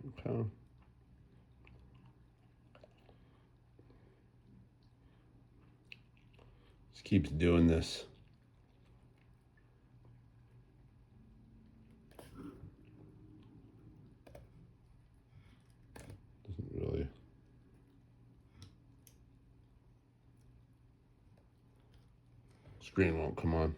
Okay. Just keeps doing this. Doesn't really. Screen won't come on.